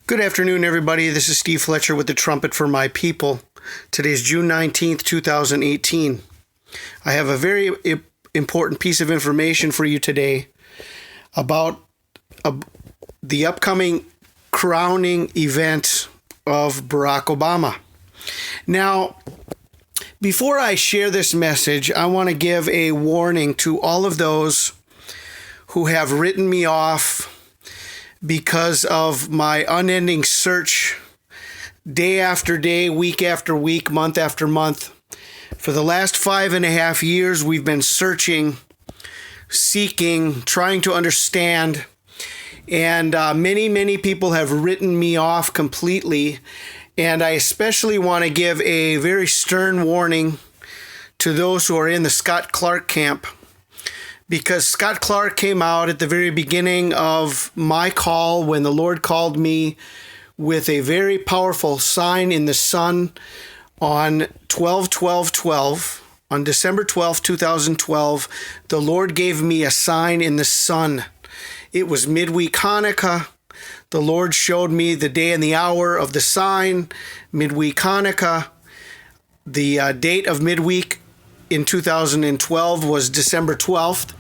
Good afternoon, everybody. This is Steve Fletcher with the Trumpet for My People. Today's June 19th, 2018. I have a very important piece of information for you today about the upcoming crowning event of Barack Obama. Now, before I share this message, I want to give a warning to all of those who have written me off because of my unending search day after day, week after week, month after month. For the last 5.5 years, we've been searching, seeking, trying to understand, and many people have written me off completely. And I especially want to give a very stern warning to those who are in the Scott Clarke camp, because Scott Clarke came out at the very beginning of my call when the Lord called me with a very powerful sign in the sun on 12/12/12. On December 12th, 2012, the Lord gave me a sign in the sun. It was midweek Hanukkah. The Lord showed me the day and the hour of the sign, midweek Hanukkah. The date of midweek in 2012 was December 12th.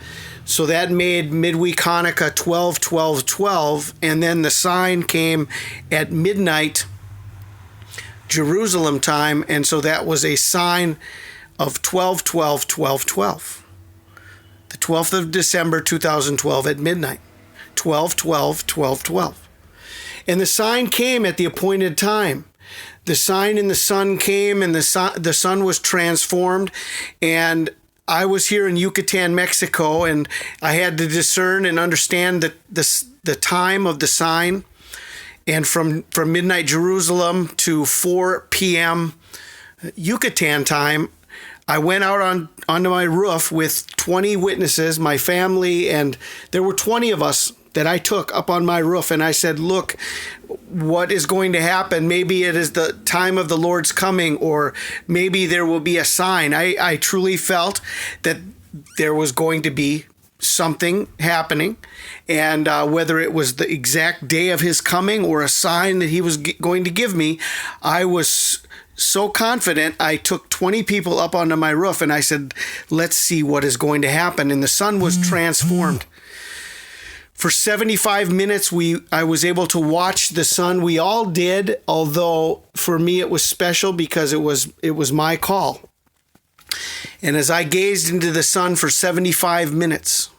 So that made midweek Hanukkah 12/12/12. And then the sign came at midnight Jerusalem time. And so that was a sign of 12/12/12/12. The 12th of December 2012 at midnight. 12/12/12/12. And the sign came at the appointed time. The sign in the sun came, and the sun was transformed. And I was here in Yucatan, Mexico, and I had to discern and understand the time of the sign. And from midnight Jerusalem to 4 p.m. Yucatan time, I went out onto my roof with 20 witnesses, my family, and there were 20 of us that I took up on my roof, and I said, look, what is going to happen? Maybe it is the time of the Lord's coming, or maybe there will be a sign. I truly felt that there was going to be something happening, and whether it was the exact day of his coming or a sign that he was going to give me, I was so confident. I took 20 people up onto my roof, and I said, let's see what is going to happen. And the sun was transformed. For 75 minutes, I was able to watch the sun. We all did, although for me it was special because it was my call. And as I gazed into the sun for 75 minutes,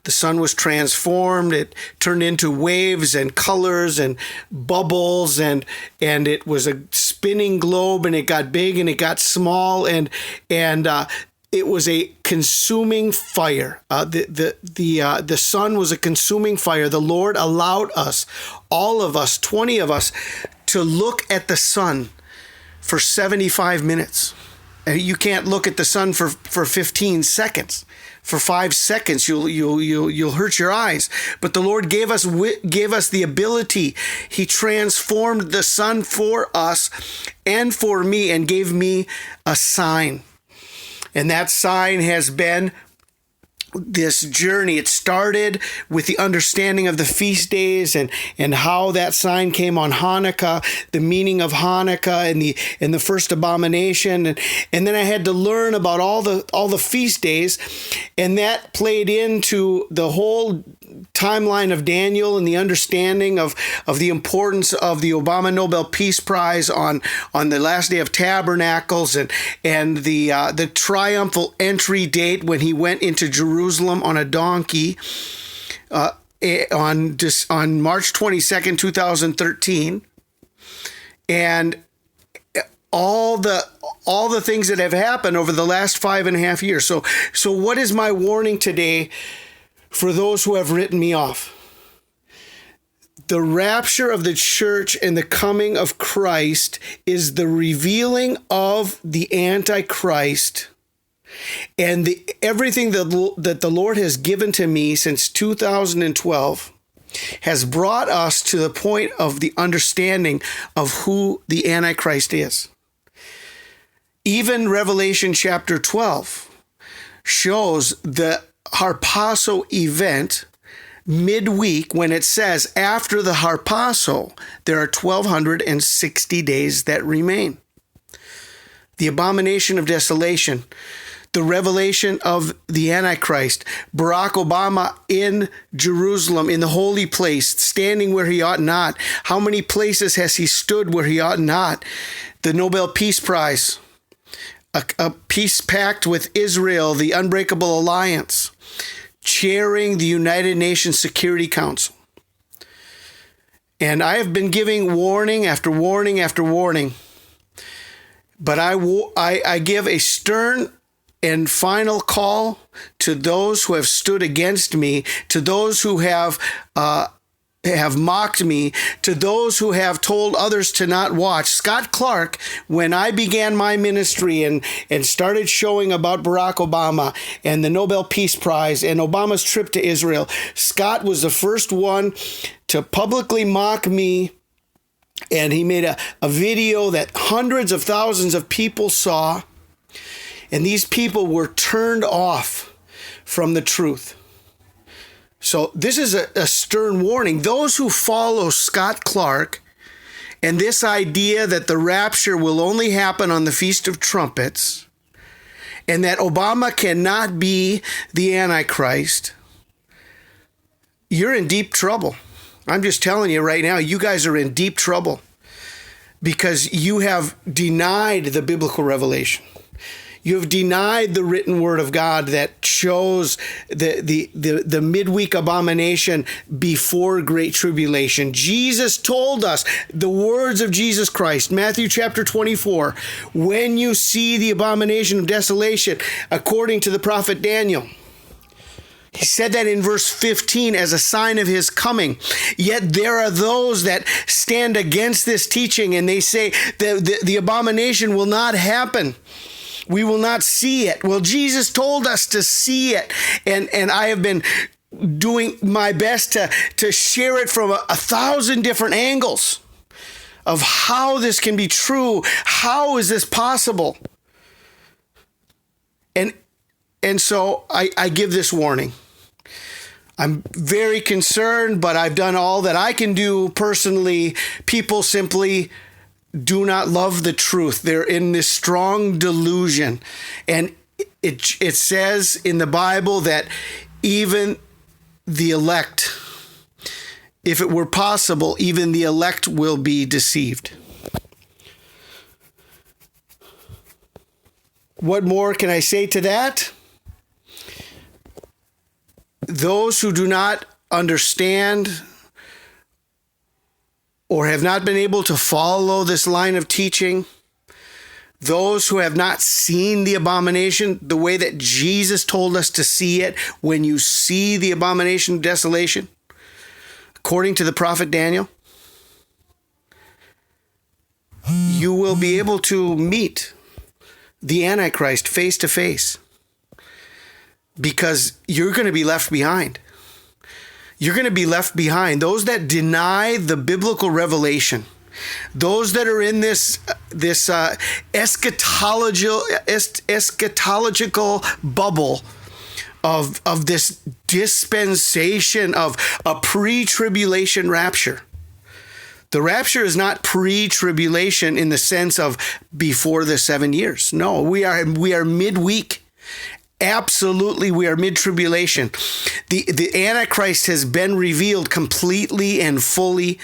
the sun was transformed. It turned into waves and colors and bubbles, and it was a spinning globe, and it got big and it got small, and it was a consuming fire. The sun was a consuming fire. The Lord allowed us, all of us, 20 of us, to look at the sun for 75 minutes. And you can't look at the sun for 15 seconds. For 5 seconds, you'll hurt your eyes. But the Lord gave us the ability. He transformed the sun for us and for me, and gave me a sign. And that sign has been this journey. It started with the understanding of the feast days and how that sign came on Hanukkah, the meaning of Hanukkah and the first abomination. And then I had to learn about all the feast days, and that played into the whole timeline of Daniel and the understanding of the importance of the Obama Nobel Peace Prize on the last day of Tabernacles, and the triumphal entry date when he went into Jerusalem on a donkey on March 22nd, 2013, and all the things that have happened over the last 5.5 years. So what is my warning today for those who have written me off? The rapture of the church and the coming of Christ is the revealing of the Antichrist, and everything that the Lord has given to me since 2012 has brought us to the point of the understanding of who the Antichrist is. Even Revelation chapter 12 shows the harpazo event midweek when it says after the harpazo, there are 1,260 days that remain. The abomination of desolation, the revelation of the Antichrist, Barack Obama in Jerusalem, in the holy place, standing where he ought not. How many places has he stood where he ought not? The Nobel Peace Prize, a peace pact with Israel, the Unbreakable Alliance, chairing the United Nations Security Council. And I have been giving warning after warning after warning, but I give a stern and final call to those who have stood against me, to those who have mocked me, to those who have told others to not watch. Scott Clarke, when I began my ministry and started showing about Barack Obama and the Nobel Peace Prize and Obama's trip to Israel, Scott was the first one to publicly mock me. And he made a video that hundreds of thousands of people saw. And these people were turned off from the truth. So this is a stern warning. Those who follow Scott Clarke and this idea that the rapture will only happen on the Feast of Trumpets and that Obama cannot be the Antichrist, you're in deep trouble. I'm just telling you right now, you guys are in deep trouble because you have denied the biblical revelation. You have denied the written word of God that shows the midweek abomination before great tribulation. Jesus told us the words of Jesus Christ, Matthew chapter 24, when you see the abomination of desolation, according to the prophet Daniel. He said that in verse 15 as a sign of his coming. Yet there are those that stand against this teaching and they say that the abomination will not happen. We will not see it. Well, Jesus told us to see it. And I have been doing my best to share it from 1,000 different angles of how this can be true. How is this possible? And so I give this warning. I'm very concerned, but I've done all that I can do personally. People simply do not love the truth. They're in this strong delusion. And it says in the Bible that even the elect, if it were possible, even the elect will be deceived. What more can I say to that? Those who do not understand or have not been able to follow this line of teaching, those who have not seen the abomination the way that Jesus told us to see it, when you see the abomination of desolation, according to the prophet Daniel, you will be able to meet the Antichrist face to face, because you're going to be left behind. You're going to be left behind. Those that deny the biblical revelation, those that are in this eschatological bubble of this dispensation of a pre-tribulation rapture. The rapture is not pre-tribulation in the sense of before the 7 years. No, we are midweek. Absolutely, we are mid-tribulation. The Antichrist has been revealed completely and fully.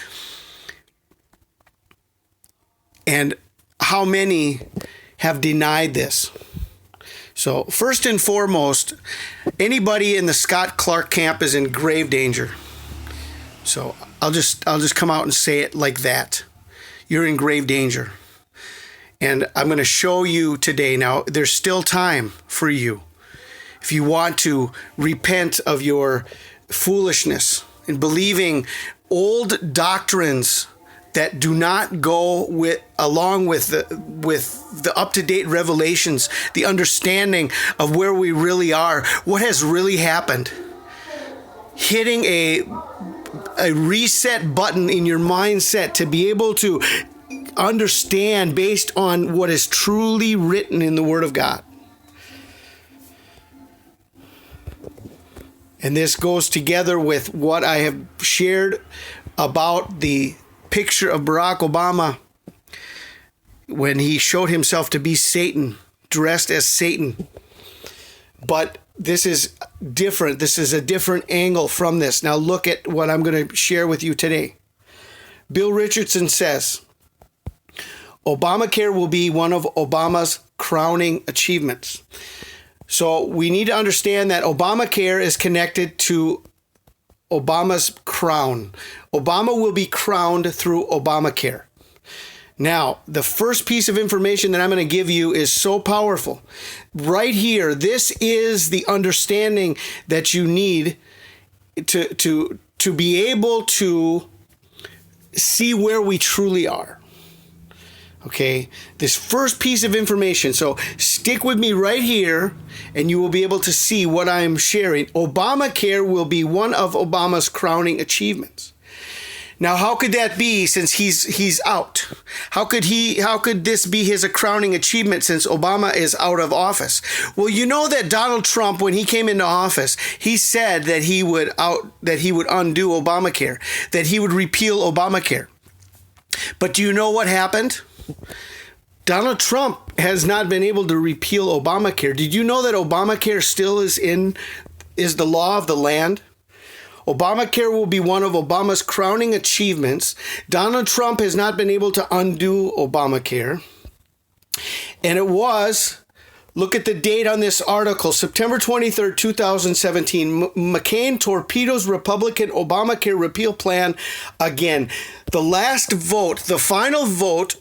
And how many have denied this? So first and foremost, anybody in the Scott Clarke camp is in grave danger. So I'll just come out and say it like that. You're in grave danger. And I'm going to show you today. Now, there's still time for you. If you want to repent of your foolishness and believing old doctrines that do not go along with the up-to-date revelations, the understanding of where we really are, what has really happened, hitting a reset button in your mindset to be able to understand based on what is truly written in the Word of God. And this goes together with what I have shared about the picture of Barack Obama when he showed himself to be Satan, dressed as Satan. But this is different. This is a different angle from this. Now look at what I'm going to share with you today. Bill Richardson says, Obamacare will be one of Obama's crowning achievements. So we need to understand that Obamacare is connected to Obama's crown. Obama will be crowned through Obamacare. Now, the first piece of information that I'm going to give you is so powerful. Right here, this is the understanding that you need to be able to see where we truly are. Okay, this first piece of information. So stick with me right here and you will be able to see what I am sharing. Obamacare will be one of Obama's crowning achievements. Now, how could that be since he's out? How could this be his crowning achievement since Obama is out of office? Well, you know that Donald Trump, when he came into office, he said that he would undo Obamacare, that he would repeal Obamacare. But do you know what happened? Donald Trump has not been able to repeal Obamacare. Did you know that Obamacare still is the law of the land? Obamacare will be one of Obama's crowning achievements. Donald Trump has not been able to undo Obamacare. And it was, look at the date on this article, September 23rd, 2017. McCain torpedoes Republican Obamacare repeal plan again. The last vote, the final vote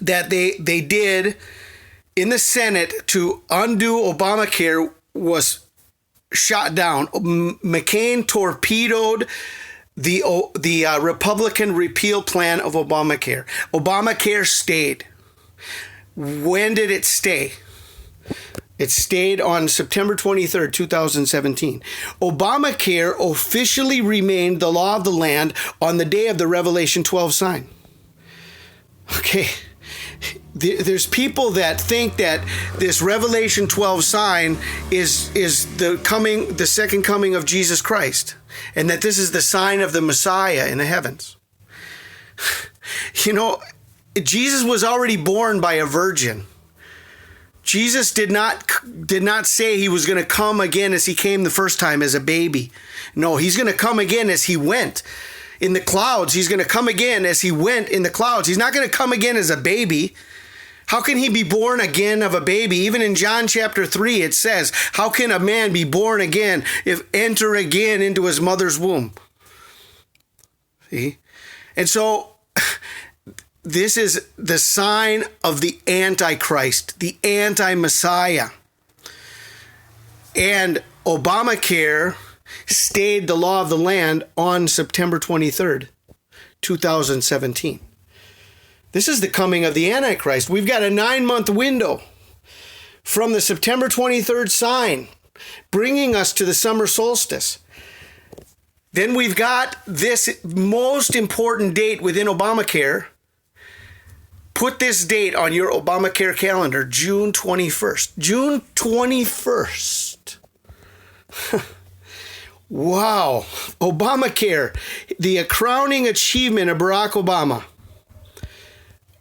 that they did in the Senate to undo Obamacare was shot down. McCain torpedoed the Republican repeal plan of Obamacare. Obamacare stayed. When did it stay? It stayed on September 23rd, 2017. Obamacare officially remained the law of the land on the day of the Revelation 12 sign. Okay. There's people that think that this Revelation 12 sign is the second coming of Jesus Christ, and that this is the sign of the Messiah in the heavens. You know, Jesus was already born by a virgin. Jesus did not say he was going to come again as he came the first time as a baby. No, he's going to come again as he went in the clouds. He's going to come again as he went in the clouds. He's not going to come again as a baby. How can he be born again of a baby? Even in John chapter 3, it says, how can a man be born again if enter again into his mother's womb? See? And so this is the sign of the Antichrist, the anti-Messiah. And Obamacare stayed the law of the land on September 23rd, 2017. This is the coming of the Antichrist. We've got a 9-month window from the September 23rd sign, bringing us to the summer solstice. Then we've got this most important date within Obamacare. Put this date on your Obamacare calendar, June 21st. June 21st. Wow. Obamacare, the crowning achievement of Barack Obama.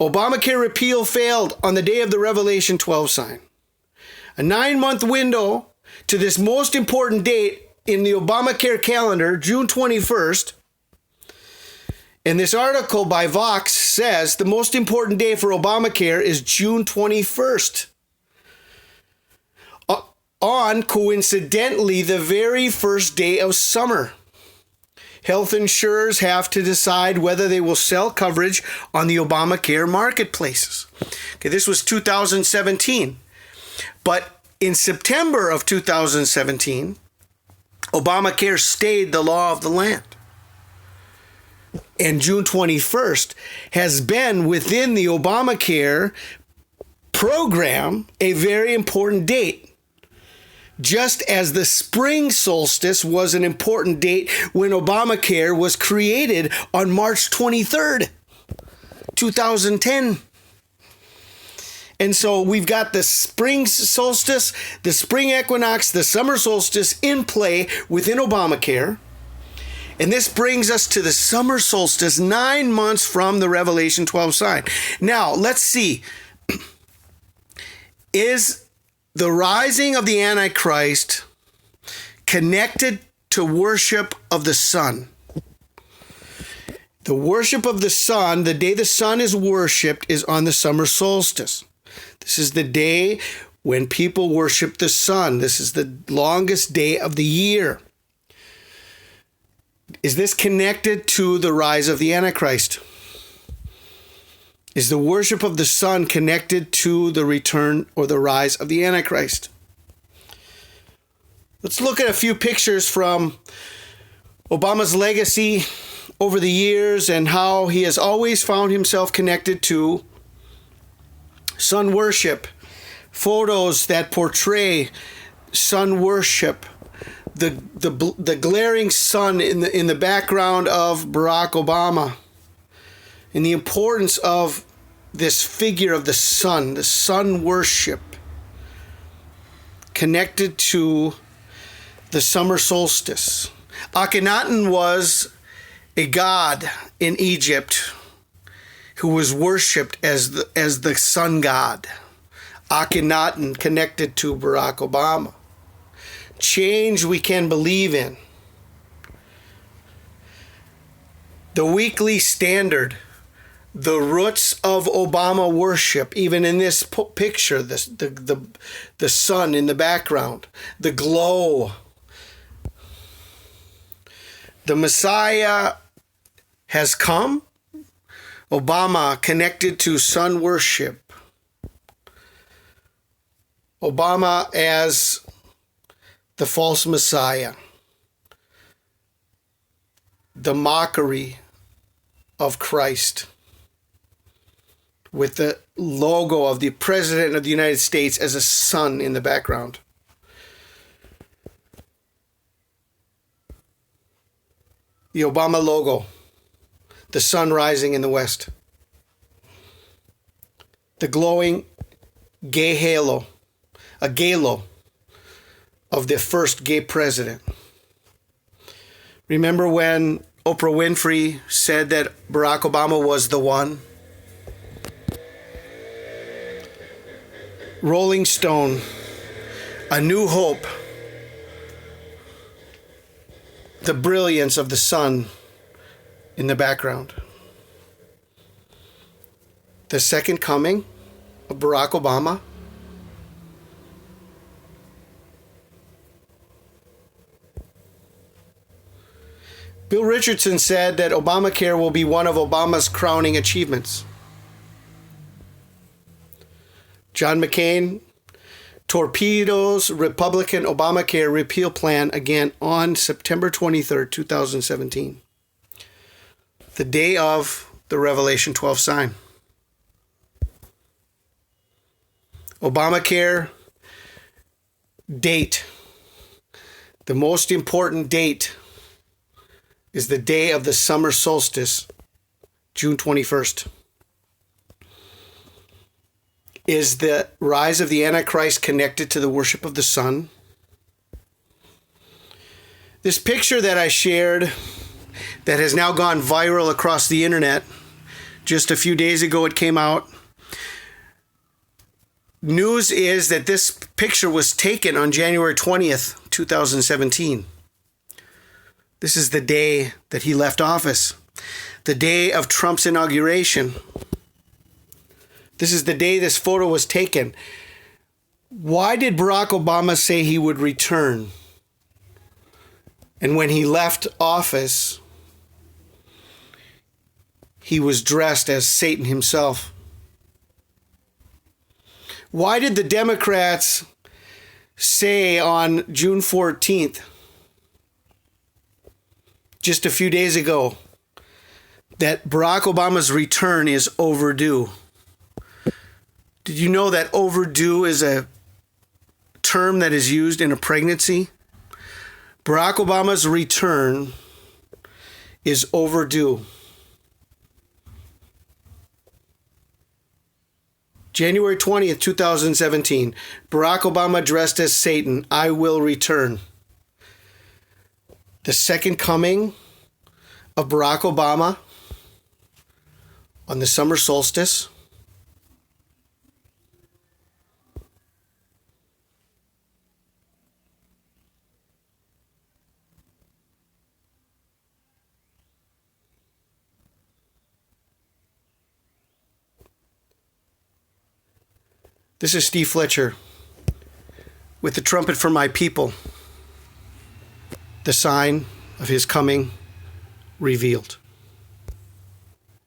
Obamacare repeal failed on the day of the Revelation 12 sign. A 9-month window to this most important date in the Obamacare calendar, June 21st. And this article by Vox says the most important day for Obamacare is June 21st. On, coincidentally, the very first day of summer. Health insurers have to decide whether they will sell coverage on the Obamacare marketplaces. Okay, this was 2017. But in September of 2017, Obamacare stayed the law of the land. And June 21st has been within the Obamacare program a very important date. Just as the spring solstice was an important date when Obamacare was created on March 23rd, 2010. And so we've got the spring solstice, the spring equinox, the summer solstice in play within Obamacare. And this brings us to the summer solstice, 9 months from the Revelation 12 sign. Now, let's see. Is the rising of the Antichrist connected to worship of the sun? The worship of the sun, the day the sun is worshipped, is on the summer solstice. This is the day when people worship the sun. This is the longest day of the year. Is this connected to the rise of the Antichrist? Is the worship of the sun connected to the return or the rise of the Antichrist? Let's look at a few pictures from Obama's legacy over the years and how he has always found himself connected to sun worship. Photos that portray sun worship. The glaring sun in the background of Barack Obama. And the importance of this figure of the sun worship connected to the summer solstice. Akhenaten was a god in Egypt who was worshipped as the sun god. Akhenaten connected to Barack Obama. Change we can believe in. The Weekly Standard, the roots of Obama worship, even in this picture, the sun in the background, the glow. The Messiah has come. Obama connected to sun worship. Obama as the false Messiah. The mockery of Christ with the logo of the President of the United States as a sun in the background. The Obama logo, the sun rising in the west. The glowing gay halo, a halo of the first gay president. Remember when Oprah Winfrey said that Barack Obama was the one? Rolling Stone, A New Hope, the brilliance of the sun in the background. The second coming of Barack Obama. Bill Richardson said that Obamacare will be one of Obama's crowning achievements. John McCain torpedoes Republican Obamacare repeal plan again on September 23rd, 2017, the day of the Revelation 12 sign. Obamacare date, the most important date, is the day of the summer solstice, June 21st. Is the rise of the Antichrist connected to the worship of the sun? This picture that I shared that has now gone viral across the internet, just a few days ago it came out. News is that this picture was taken on January 20th, 2017. This is the day that he left office, the day of Trump's inauguration. This is the day this photo was taken. Why did Barack Obama say he would return? And when he left office, he was dressed as Satan himself. Why did the Democrats say on June 14th, just a few days ago, that Barack Obama's return is overdue? Did you know that overdue is a term that is used in a pregnancy? Barack Obama's return is overdue. January 20th, 2017. Barack Obama dressed as Satan. I will return. The second coming of Barack Obama on the summer solstice. This is Steve Fletcher with the trumpet for my people, the sign of his coming revealed.